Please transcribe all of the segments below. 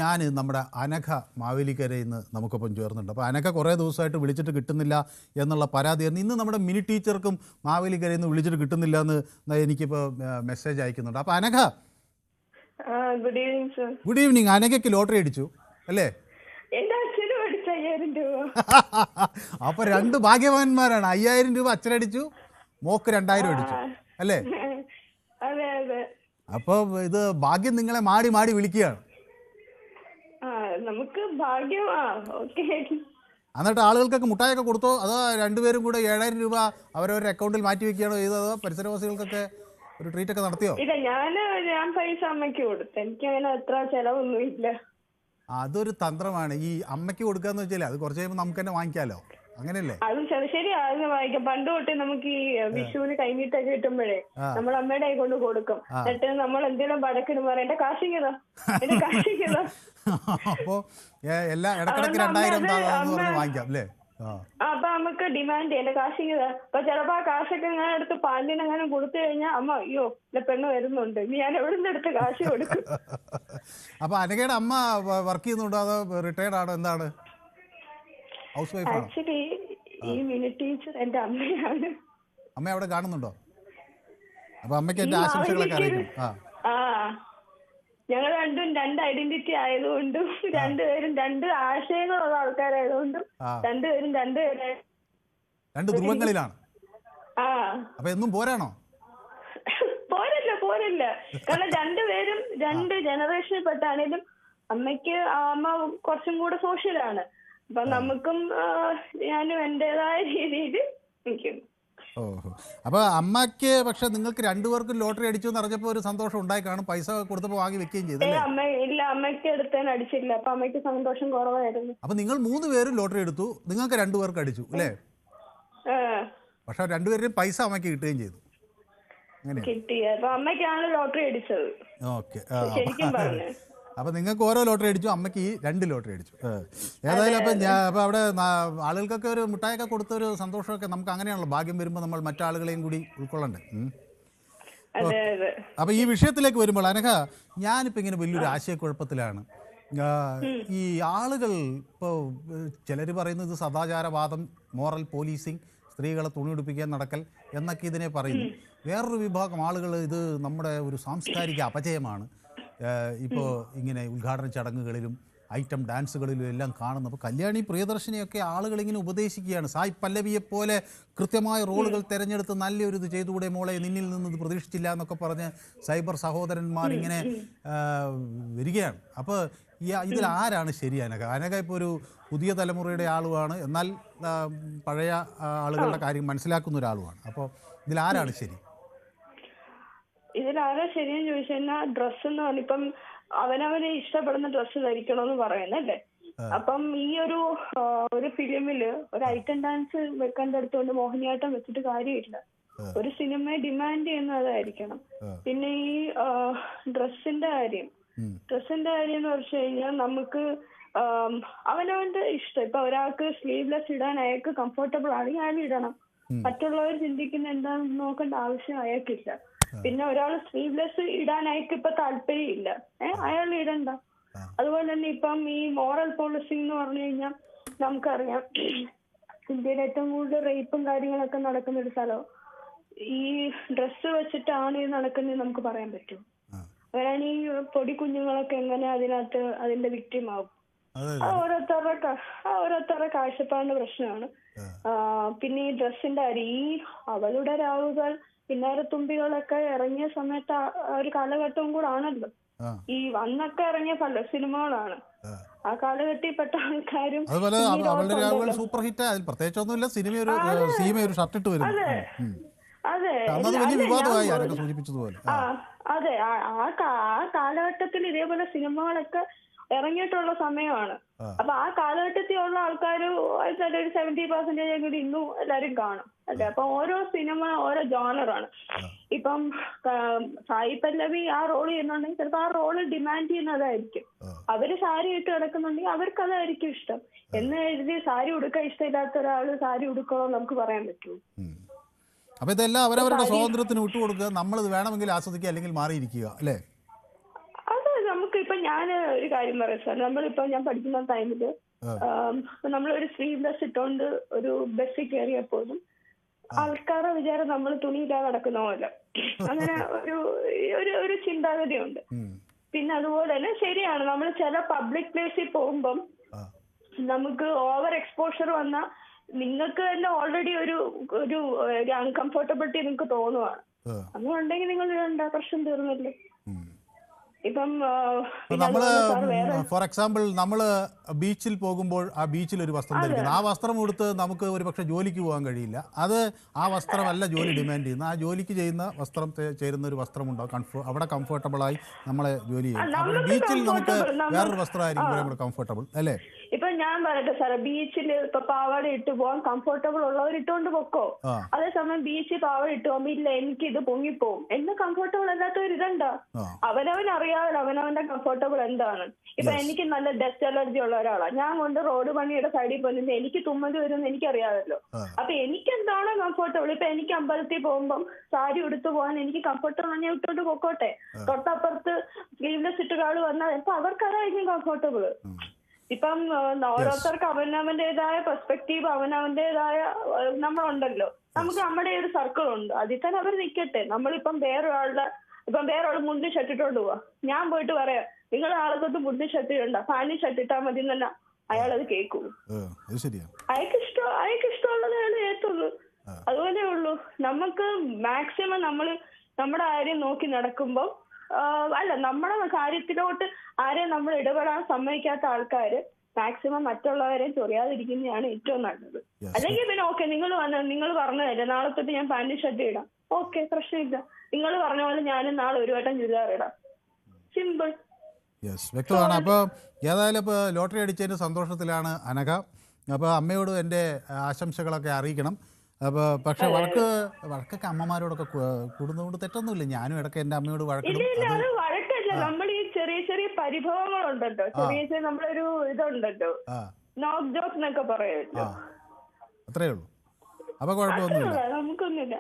ഞാൻ നമ്മുടെ അനഘ മാവേലിക്കരയിൽ നിന്ന് നമുക്കൊപ്പം ചേർന്നുണ്ട്. അപ്പോൾ അനഘ കുറേ ദിവസമായിട്ട് വിളിച്ചിട്ട് കിട്ടുന്നില്ല എന്നുള്ള പരാതിയായിരുന്നു. ഇന്ന് നമ്മുടെ മിനി ടീച്ചർക്കും മാവേലിക്കരയിൽ നിന്ന് വിളിച്ചിട്ട് കിട്ടുന്നില്ല എന്ന് എനിക്കിപ്പോൾ മെസ്സേജ് അയക്കുന്നുണ്ട്. അപ്പോൾ Anagha, good evening sir. Good evening. അനഘയ്ക്ക് ലോട്ടറി അടിച്ചു അല്ലേ? എന്റെ അച്ഛനും അടിച്ചു 5000 രൂപ. അപ്പോൾ രണ്ട് ഭാഗ്യവാന്മാരാണ്. 5000 രൂപ അച്ഛനടിച്ചു, മോക്ക് 2000 അടിച്ചു അല്ലേ? അതെ അതെ. അപ്പോൾ ഇത് ഭാഗ്യം നിങ്ങളെ മാടി മാടി വിളിക്കുകയാണ്. നമുക്ക് ഭാഗ്യം. ഓക്കെ. എന്നിട്ട് ആളുകൾക്കൊക്കെ മുട്ടായൊക്കെ കൊടുത്തോ, അതോ രണ്ടുപേരും കൂടെ 7000 രൂപ അവരവരുടെ അക്കൗണ്ടിൽ മാറ്റി വെക്കുകയാണോ ചെയ്തോ, അതോ പരിസരവാസികൾക്കൊക്കെ ഒരു ട്രീറ്റ് ഒക്കെ നടത്തിയോ? ഇല്ല, ഞാൻ പൈസ അമ്മയ്ക്ക് കൊടുത്തു. എനിക്ക് അങ്ങനെ അത്ര ചെലവൊന്നും ഇല്ല. അതൊരു തന്ത്രമാണ്. ഈ അമ്മയ്ക്ക് കൊടുക്കാന്ന് വെച്ചാൽ അത് കുറച്ച് കഴിയുമ്പോൾ നമുക്ക് തന്നെ വാങ്ങിക്കാമല്ലോ, അങ്ങനെയല്ലേ? അത് ശരിയാ, അത് വായിക്കാം. പണ്ട് തൊട്ടേ നമുക്ക് ഈ വിഷുവിന് കൈനീട്ടൊക്കെ കിട്ടുമ്പോഴേ നമ്മൾ അമ്മയുടെ കൈ കൊണ്ട് കൊടുക്കും. എന്നിട്ട് നമ്മൾ എന്തെങ്കിലും പടക്കിടുമ്പോ എന്റെ കാശിങ്ങതാ, എന്റെ കാശിങ്ങതാ. അപ്പോ എല്ലാ ഇടക്കിടക്ക് 2000 വാങ്ങിക്കാം അല്ലേ? അപ്പൊ നമുക്ക് ഡിമാൻഡ് എന്റെ കാശിങ്ങതാ. അപ്പൊ ചിലപ്പോ ആ കാശൊക്കെ ഞാൻ എടുത്ത് പാലിന് അങ്ങനെ കൊടുത്തു കഴിഞ്ഞാൽ അമ്മ അയ്യോ എന്റെ പെണ്ണ് വരുന്നുണ്ട്, ഞാൻ എവിടെ നിന്ന് എടുത്ത് കാശ് കൊടുക്കും. അപ്പൊ അനഘയുടെ അമ്മ വർക്ക് ചെയ്യുന്നുണ്ടോ അതോ റിട്ടയർഡ് ആണോ, എന്താണ്? ഹൗസ് വൈഫ് ആണോ? ആക്ച്വലി ഈ മിനി ടീച്ചർ എന്റെ അമ്മയാണ്. അമ്മ അവിടെ കാണുന്നുണ്ടോ? അപ്പൊ അമ്മയ്ക്ക് എന്റെ ആശംസകളൊക്കെ അറിയിക്കണം. ഞങ്ങൾ രണ്ടും രണ്ട് ഐഡന്റിറ്റി ആയതുകൊണ്ടും രണ്ടുപേരും രണ്ട് ആശയങ്ങളുള്ള ആൾക്കാരായതുകൊണ്ടും രണ്ടുപേരും രണ്ട് ധ്രുവങ്ങളിലാണ്. അപ്പൊ എന്നും പോരാണോ? പോരല്ല. കാരണം രണ്ടുപേരും രണ്ട് ജനറേഷനിൽ പെട്ടാണേലും അമ്മയ്ക്ക് അമ്മ കുറച്ചും കൂടെ സോഷ്യലാണ്. അപ്പൊ നമുക്കും ഞാനും എന്റേതായ രീതിയിൽ നിൽക്കുന്നു. ഓഹോ. അപ്പൊ അമ്മയ്ക്ക് പക്ഷെ നിങ്ങൾക്ക് രണ്ടുപേർക്കും ലോട്ടറി അടിച്ചു എന്ന് അറിഞ്ഞപ്പോ ഒരു സന്തോഷം ഉണ്ടായി കാണും. പൈസ കൊടുത്തപ്പോ വാങ്ങി വെക്കുകയും ചെയ്തു. ഇല്ല, അമ്മയ്ക്ക് എടുത്തതിന് അടിച്ചില്ല. അപ്പൊ അമ്മയ്ക്ക് സന്തോഷം കുറവായിരുന്നു. അപ്പൊ നിങ്ങൾ 3 പേരും ലോട്ടറി എടുത്തു, നിങ്ങൾക്ക് 2 പേർക്ക് അടിച്ചു അല്ലേ? പക്ഷെ 2 പേരുടെയും പൈസ അമ്മയ്ക്ക് കിട്ടുകയും ചെയ്തു. കിട്ടി. അപ്പൊ അമ്മയ്ക്കാണ് ലോട്ടറി അടിച്ചത്. ഓക്കെ. ശരിക്കും പറഞ്ഞു അപ്പൊ നിങ്ങൾക്ക് ഓരോ ലോട്ടറി അടിച്ചു, അമ്മയ്ക്ക് ഈ 2 ലോട്ടറി അടിച്ചു. ഏതായാലും അപ്പൊ അവിടെ ആളുകൾക്കൊക്കെ ഒരു മിഠായിയൊക്കെ കൊടുത്തൊരു സന്തോഷമൊക്കെ നമുക്ക് അങ്ങനെയാണല്ലോ. ഭാഗ്യം വരുമ്പോൾ നമ്മൾ മറ്റാളുകളെയും കൂടി ഉൾക്കൊള്ളണ്ടേ. അപ്പൊ ഈ വിഷയത്തിലേക്ക് വരുമ്പോൾ അനഘ, ഞാനിപ്പോ ഇങ്ങനെ വലിയൊരു ആശയക്കുഴപ്പത്തിലാണ്. ഈ ആളുകൾ ഇപ്പോൾ ചിലർ പറയുന്നത് സദാചാരവാദം, മോറൽ പോലീസിങ്, സ്ത്രീകളെ തുണിയുടുപ്പിക്കാൻ നടക്കൽ എന്നൊക്കെ ഇതിനെ പറയുന്നു. വേറൊരു വിഭാഗം ആളുകൾ ഇത് നമ്മുടെ ഒരു സാംസ്കാരിക അപജയമാണ്, ഇപ്പോൾ ഇങ്ങനെ ഉദ്ഘാടന ചടങ്ങുകളിലും ഐറ്റം ഡാൻസുകളിലും എല്ലാം കാണുന്നു. അപ്പോൾ കല്യാണി പ്രിയദർശിനിയൊക്കെ ആളുകളിങ്ങനെ ഉപദേശിക്കുകയാണ്. സായ് പല്ലവിയെപ്പോലെ കൃത്യമായ റോളുകൾ തിരഞ്ഞെടുത്ത് നല്ലൊരു ഇത് ചെയ്തുകൂടെ മോളെ, നിന്നിൽ നിന്ന് ഇത് പ്രതീക്ഷിച്ചില്ല എന്നൊക്കെ പറഞ്ഞ് സൈബർ സഹോദരന്മാർ ഇങ്ങനെ വരികയാണ്. അപ്പോൾ ഇതിൽ ആരാണ് ശരി? അനഘ ഇപ്പോൾ ഒരു പുതിയ തലമുറയുടെ ആളുമാണ്, എന്നാൽ പഴയ ആളുകളുടെ കാര്യം മനസ്സിലാക്കുന്ന ഒരാളുമാണ്. അപ്പോൾ ഇതിലാരാണ് ശരി? ഇതിലാരാ ശരിയെന്ന് ചോദിച്ചു കഴിഞ്ഞാൽ ഡ്രസ്സ് എന്ന് പറഞ്ഞ ഇപ്പം അവനവന് ഇഷ്ടപ്പെടുന്ന ഡ്രസ്സ് ധരിക്കണമെന്ന് പറയുന്നല്ലേ. അപ്പം ഈ ഒരു ഫിലിമില് ഒരു ഐറ്റം ഡാൻസ് വെക്കേണ്ടടുത്തോണ്ട് മോഹിനിയാട്ടം വെച്ചിട്ട് കാര്യമില്ല. ഒരു സിനിമയെ ഡിമാൻഡ് ചെയ്യുന്നതായിരിക്കണം. പിന്നെ ഈ ഡ്രസ്സിന്റെ കാര്യം എന്ന് വെച്ച് കഴിഞ്ഞാൽ നമുക്ക് അവനവന്റെ ഇഷ്ടം. ഇപ്പൊ ഒരാൾക്ക് സ്ലീവ്ലെസ് ഇടാൻ അയാൾക്ക് കംഫർട്ടബിൾ ആണെങ്കിൽ അയാൾ ഇടണം. മറ്റുള്ളവർ ചിന്തിക്കുന്ന എന്താണെന്ന് നോക്കേണ്ട ആവശ്യം അയാൾക്കില്ല. പിന്നെ ഒരാൾ സ്ലീവ്ലെസ് ഇടാൻ അയാൾക്ക് ഇപ്പൊ താല്പര്യം ഇല്ല, അയാൾ ഇടണ്ട. അതുപോലെ തന്നെ ഇപ്പം ഈ മോറൽ പോളിസിംഗ് എന്ന് പറഞ്ഞു കഴിഞ്ഞാൽ നമുക്കറിയാം ഇന്ത്യയിൽ ഏറ്റവും കൂടുതൽ റേപ്പും കാര്യങ്ങളൊക്കെ നടക്കുന്ന ഒരു സ്ഥലം ഈ ഡ്രസ്സ് വെച്ചിട്ടാണ് ഇത് നടക്കുന്നത് നമുക്ക് പറയാൻ പറ്റും. അങ്ങനെയാണ് ഈ പൊടി കുഞ്ഞുങ്ങളൊക്കെ എങ്ങനെ അതിനകത്ത് അതിന്റെ വിക്ടിം ആവും. ഓരോരുത്തരുടെ കാഴ്ചപ്പാടിന്റെ പ്രശ്നമാണ്. പിന്നെ ഈ ഡ്രസ്സിന്റെ കാര്യം, ഈ അവളുടെ രാവുകൾ പിന്നാരത്തുമ്പികളൊക്കെ ഇറങ്ങിയ സമയത്ത് ഒരു കാലഘട്ടവും കൂടെ ആണല്ലോ. ഈ വന്നൊക്കെ ഇറങ്ങിയ പല സിനിമകളാണ്. ആ കാലഘട്ടത്തിൽപ്പെട്ട ആൾക്കാരും സൂപ്പർ ഹിറ്റ്. അതിൽ പ്രത്യേകിച്ചൊന്നുമില്ല. അതെ, ആ കാലഘട്ടത്തിൽ ഇതേപോലെ സിനിമകളൊക്കെ ഇറങ്ങിയിട്ടുള്ള സമയമാണ്. അപ്പൊ ആ കാലഘട്ടത്തിലുള്ള ആൾക്കാർ ഒരു 70% കൂടി ഇന്നും എല്ലാരും കാണും അല്ലെ. അപ്പൊ ഓരോ സിനിമ ഓരോ ജോണറാണ്. ഇപ്പം സായി പല്ലവി ആ റോൾ ചെയ്യുന്നുണ്ടെങ്കിൽ ചിലപ്പോൾ ആ റോള് ഡിമാൻഡ് ചെയ്യുന്നതായിരിക്കും. അവര് സാരി ഇട്ട് കിടക്കുന്നുണ്ടെങ്കിൽ അവർക്ക് അതായിരിക്കും ഇഷ്ടം. എന്ന് എഴുതി സാരി ഉടുക്കാൻ ഇഷ്ടമില്ലാത്ത ഒരാള് സാരി ഉടുക്കണോ നമുക്ക് പറയാൻ പറ്റുമോ? അപ്പൊ ഇതെല്ലാം അവരവരുടെ സ്വാതന്ത്ര്യത്തിന് വിട്ടുകൊടുക്കുക, നമ്മളിത് വേണമെങ്കിൽ ആസ്വദിക്കുക അല്ലെങ്കിൽ മാറിയിരിക്കുക അല്ലേ? അത് നമുക്ക് ഇപ്പൊ ഞാൻ ഒരു കാര്യം പറയാം സാർ. നമ്മളിപ്പോ ഞാൻ പഠിക്കുന്ന ടൈമില് നമ്മളൊരു സ്ലീവ്ലെസ് ഇട്ടോണ്ട് ഒരു ബസ്സിൽ കയറിയപ്പോഴും ആൾക്കാരുടെ വിചാരം നമ്മൾ തുണിയില്ലാതെ നടക്കുന്ന പോലെ അങ്ങനെ ഒരു ചിന്താഗതിയുണ്ട്. പിന്നെ അതുപോലെ തന്നെ ശരിയാണ്, നമ്മൾ ചില പബ്ലിക് പ്ലേസിൽ പോകുമ്പം നമുക്ക് ഓവർ എക്സ്പോഷർ വന്നാൽ നിങ്ങൾക്ക് തന്നെ ഓൾറെഡി ഒരു അൺകംഫർട്ടബിലിറ്റി നിങ്ങൾക്ക് തോന്നുവാണ്. അങ്ങനെയുണ്ടെങ്കിൽ നിങ്ങൾ വേണ്ട, പ്രശ്നം തീർന്നില്ലേ. ഇപ്പം നമ്മള് ഫോർ എക്സാമ്പിൾ നമ്മള് ബീച്ചിൽ പോകുമ്പോൾ ആ ബീച്ചിൽ ഒരു വസ്ത്രം ധരിക്കുന്നു. ആ വസ്ത്രം കൊടുത്ത് നമുക്ക് ഒരു പക്ഷെ ജോലിക്ക് പോകാൻ കഴിയില്ല. അത് ആ വസ്ത്രമല്ല ജോലി ഡിമാൻഡ് ചെയ്യുന്ന. ആ ജോലിക്ക് ചെയ്യുന്ന വസ്ത്രം ചേരുന്ന ഒരു വസ്ത്രമുണ്ടോ അവിടെ കംഫർട്ടബിളായി നമ്മളെ ജോലി ചെയ്യും. അപ്പോൾ ബീച്ചിൽ നമുക്ക് വേറൊരു വസ്ത്രമായിരിക്കും നമ്മുടെ കംഫർട്ടബിൾ അല്ലേ? ഇപ്പൊ ഞാൻ പറയട്ടെ സാറേ, ബീച്ചിൽ ഇപ്പൊ പാവാട ഇട്ട് പോകാൻ കംഫർട്ടബിൾ ഉള്ളവർ ഇട്ടുകൊണ്ട് പൊക്കോ. അതേസമയം ബീച്ചിൽ പാവാട ഇട്ട് പോകുമ്പോ ഇല്ല എനിക്ക് ഇത് പൊങ്ങിപ്പോവും എന്ന് കംഫർട്ടബിൾ അല്ലാത്തവർ ഇതെന്താ? അവനവൻ അറിയാമല്ലോ അവനവന്റെ കംഫർട്ടബിൾ എന്താണ്. ഇപ്പൊ എനിക്ക് നല്ല ഡസ്റ്റ് അലർജി ഉള്ള ഒരാളാണ്. ഞാൻ കൊണ്ട് റോഡ് പണിയുടെ സൈഡിൽ പോയിട്ട് എനിക്ക് തുമ്മല് വരുമെന്ന് എനിക്കറിയാമല്ലോ. അപ്പൊ എനിക്ക് എന്താണോ കംഫർട്ടബിൾ, ഇപ്പൊ എനിക്ക് അമ്പലത്തിൽ പോകുമ്പം സാരി ഉടുത്തു പോകാൻ എനിക്ക് കംഫർട്ടബിൾ ഞാൻ ഇട്ടോണ്ട് പൊക്കോട്ടെ. തൊട്ടപ്പുറത്ത് സ്ലീവ്ലെസ് ഇട്ട് ഒരാൾ വന്നാൽ ഇപ്പൊ അവർക്കതായിരിക്കും കംഫർട്ടബിൾ. ഇപ്പം ഓരോരുത്തർക്ക് അവനവന്റേതായ പെർസ്പെക്റ്റീവ്, അവനവന്റേതായ നമ്മളുണ്ടല്ലോ. നമുക്ക് നമ്മുടെ ഒരു സർക്കിൾ ഉണ്ട്, അതിൽ തന്നെ അവർ നിൽക്കട്ടെ. നമ്മളിപ്പം വേറൊരാൾ മുണ്ടിൽ ഷർട്ടിട്ടോണ്ട് പോവാ, ഞാൻ പോയിട്ട് പറയാം നിങ്ങൾ ആൾക്കൊത്ത് മുണ്ടിൽ ഷർട്ട് ഇടണ്ട, ഫാനിൽ ഷർട്ട് ഇട്ടാൽ മതി എന്നല്ല അയാളത് കേൾക്കൂ. അയാൾക്ക് ഇഷ്ടമുള്ളത് അയാൾ ഏറ്റുള്ളൂ. അതുപോലെ ഉള്ളൂ. നമുക്ക് മാക്സിമം നമ്മുടെ കാര്യം നോക്കി നടക്കുമ്പോൾ അല്ല, നമ്മുടെ കാര്യത്തിലോട്ട് ആരെയും നമ്മൾ ഇടപെടാൻ സമ്മതിക്കാത്ത ആൾക്കാര് മാക്സിമം മറ്റുള്ളവരെ ചൊറിയാതിരിക്കുന്നതാണ് ഏറ്റവും നല്ലത്. അല്ലെങ്കിൽ പിന്നെ ഓക്കെ, നിങ്ങൾ പറഞ്ഞതല്ലേ നാളെ തൊട്ട് ഞാൻ പാന്റ് ഷർട്ട് ഇടാം, ഓക്കെ പ്രശ്നമില്ല. നിങ്ങൾ പറഞ്ഞ പോലെ ഞാനും നാളെ ഒരു വട്ടം ചുരിദാർ ഇടാം, സിമ്പിൾ. വ്യക്തമാണ്. അപ്പോൾ ഏതായാലും ഇപ്പോൾ ലോട്ടറി അടിച്ചതിൻ്റെ സന്തോഷത്തിലാണ് അനഘ. അപ്പോൾ അമ്മയോട് എൻ്റെ ആശംസകളൊക്കെ അറിയിക്കണം. അപ്പോൾ പക്ഷെ വഴക്കൊക്കെ അമ്മമാരോടൊക്കെ കൂടുന്നതുകൊണ്ട് തെറ്റൊന്നുമില്ല. ഞാനും ഇടയ്ക്ക് എൻ്റെ അമ്മയോട് വഴക്കിടും. വഴക്കല്ല, നമ്മൾ ഈ ചെറിയ ചെറിയ പരിഭവങ്ങളുണ്ടല്ലോ, ചെറിയ നമ്മളൊരു ഇതുണ്ടല്ലോ, നോക്ക് ജോക്ക് എന്നൊക്കെ പറയുമല്ലോ, അത്രേ ഉള്ളൂ. അപ്പൊ കുഴപ്പമൊന്നുമില്ല, നമുക്കൊന്നുമില്ല,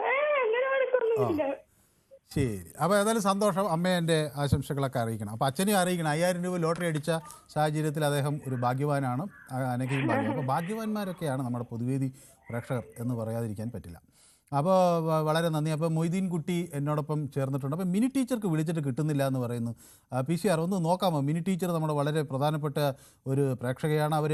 അങ്ങനെ വഴക്കൊന്നുമില്ല. ശരി. അപ്പോൾ ഏതായാലും സന്തോഷം. അമ്മയെ എൻ്റെ ആശംസകളൊക്കെ അറിയിക്കണം. അപ്പോൾ അച്ഛനെയും അറിയിക്കണം. 5000 രൂപ ലോട്ടറി അടിച്ച സാഹചര്യത്തിൽ അദ്ദേഹം ഒരു ഭാഗ്യവാനാണ്, അനഘയും ഭാഗ്യം. അപ്പോൾ ഭാഗ്യവാന്മാരൊക്കെയാണ് നമ്മുടെ പൊതുവേദി പ്രേക്ഷകർ എന്ന് പറയാതിരിക്കാൻ പറ്റില്ല. അപ്പോൾ വളരെ നന്ദി. അപ്പോൾ മൊയ്തീൻ കുട്ടി എന്നോടൊപ്പം ചേർന്നിട്ടുണ്ട്. അപ്പോൾ മിനി ടീച്ചർക്ക് വിളിച്ചിട്ട് കിട്ടുന്നില്ല എന്ന് പറയുന്നു. PCR ഒന്ന് നോക്കാമോ? മിനി ടീച്ചർ നമ്മുടെ വളരെ പ്രധാനപ്പെട്ട ഒരു പ്രേക്ഷകയാണ്. അവർ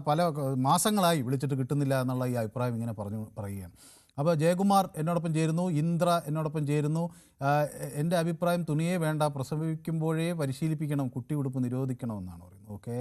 പല മാസങ്ങളായി വിളിച്ചിട്ട് കിട്ടുന്നില്ല എന്നുള്ള ഈ അഭിപ്രായം ഇങ്ങനെ പറയുകയാണ്. അപ്പോൾ ജയകുമാർ എന്നോടൊപ്പം ചേരുന്നു, ഇന്ദ്ര എന്നോടൊപ്പം ചേരുന്നു. എൻ്റെ അഭിപ്രായം തുണിയേ വേണ്ട, പ്രസവിക്കുമ്പോഴേ പരിശീലിപ്പിക്കണം, കുട്ടി ഉടുപ്പ് നിരോധിക്കണമെന്നാണ് പറയുന്നത്. ഓക്കെ.